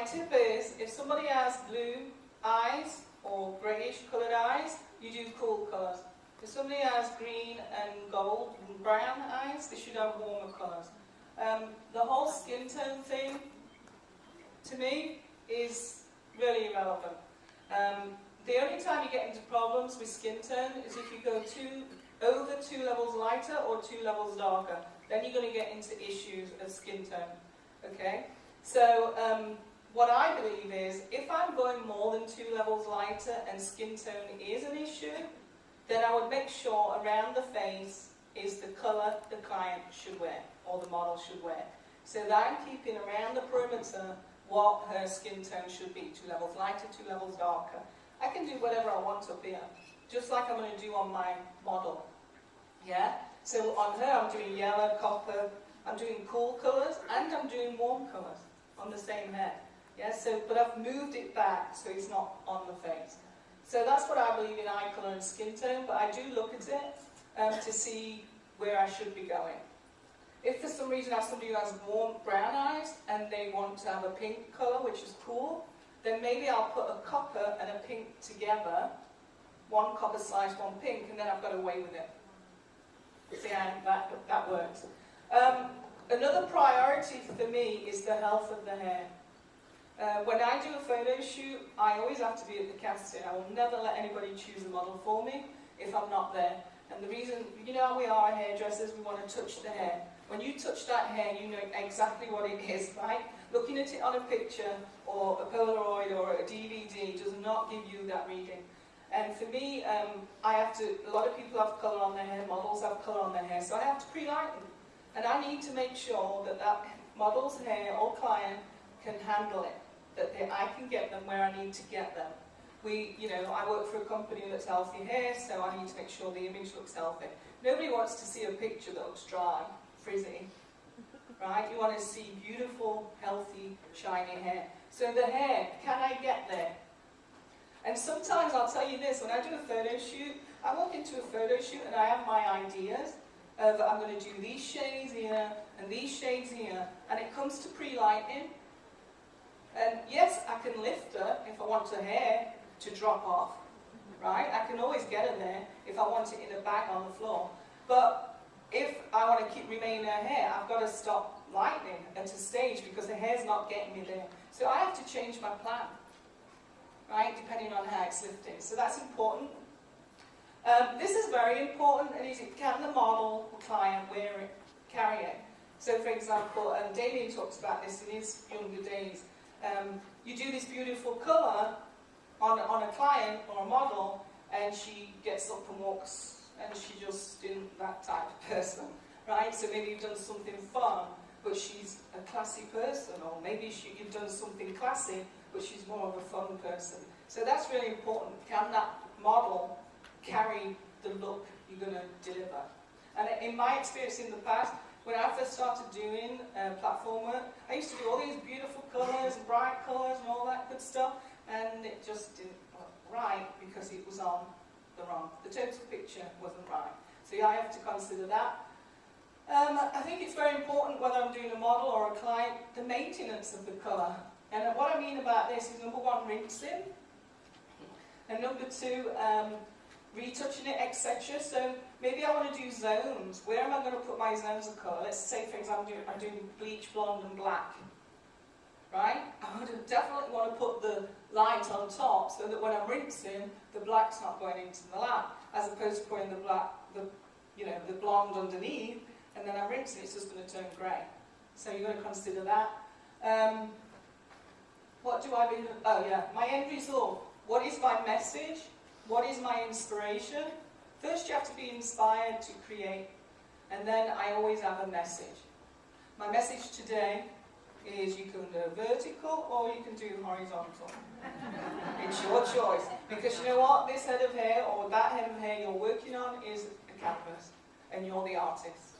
tip is, if somebody has blue eyes or greyish coloured eyes, you do cool colours. If somebody has green and gold and brown eyes, they should have warmer colours. The whole skin tone thing, to me, is really irrelevant. The only time you get into problems with skin tone is if you go over 2 levels lighter or 2 levels darker. Then you're going to get into issues of skin tone. Okay? So, what I believe is, if I'm going more than 2 levels lighter and skin tone is an issue, then I would make sure around the face is the colour the client should wear, or the model should wear. So that I'm keeping around the perimeter what her skin tone should be, 2 levels lighter, 2 levels darker. I can do whatever I want up here, just like I'm going to do on my model. Yeah? So on her I'm doing yellow, copper, I'm doing cool colours, and I'm doing warm colours on the same hair. Yeah? So, but I've moved it back so it's not on the face. So that's what I believe in eye colour and skin tone, but I do look at it to see where I should be going. If for some reason I have somebody who has warm brown eyes and they want to have a pink colour, which is cool, then maybe I'll put a copper and a pink together, 1 copper slice, 1 pink, and then I've got away with it. See how that works. Another priority for me is the health of the hair. When I do a photo shoot, I always have to be at the casting. I will never let anybody choose a model for me if I'm not there. And the reason, you know how we are hairdressers, we want to touch the hair. When you touch that hair, you know exactly what it is, right? Looking at it on a picture or a Polaroid or a DVD does not give you that reading. And for me, a lot of people have colour on their hair, models have colour on their hair, so I have to pre-lighten. And I need to make sure that that model's hair or client can handle it, that I can get them where I need to get them. I work for a company that's healthy hair, so I need to make sure the image looks healthy. Nobody wants to see a picture that looks dry, frizzy, right? You want to see beautiful, healthy, shiny hair. So the hair, can I get there? And sometimes I'll tell you this, when I do a photo shoot, I walk into a photo shoot and I have my ideas of I'm going to do these shades here and these shades here, and it comes to pre-lighting. And yes, I can lift her if I want her hair to drop off, right? I can always get her there if I want it in a bag on the floor. But if I want to remain her hair, I've got to stop lightening and to stage because the hair's not getting me there. So I have to change my plan, right? Depending on how it's lifting. So that's important. This is very important, and is can the model or client wear it, carry it? So for example, Damien talks about this in his younger days. You do this beautiful colour on a client or a model, and she gets up and walks, and she just isn't that type of person, right? So maybe you've done something fun, but she's a classy person, or maybe you've done something classy, but she's more of a fun person. So that's really important. Can that model carry the look you're going to deliver? And in my experience in the past, when I first started doing platform work, I used to do all these beautiful colours and bright colours and all that good stuff, and it just didn't look right because it was on the total picture wasn't right. So yeah, I have to consider that. I think it's very important whether I'm doing a model or a client, the maintenance of the colour. And what I mean about this is, number 1, rinsing, and number 2, retouching it, etc. So maybe I want to do zones. Where am I going to put my zones of colour? Let's say, for example, I'm doing bleach, blonde and black. Right? I would definitely want to put the light on top so that when I'm rinsing, the black's not going into the light, as opposed to putting the black, the blonde underneath, and then I'm rinsing, it's just going to turn grey. So you're going to consider that. What do I mean? Oh yeah, my end result. What is my message? What is my inspiration? First you have to be inspired to create, and then I always have a message. My message today is you can do vertical or you can do horizontal. It's your choice. Because you know what? This head of hair or that head of hair you're working on is a canvas, and you're the artist.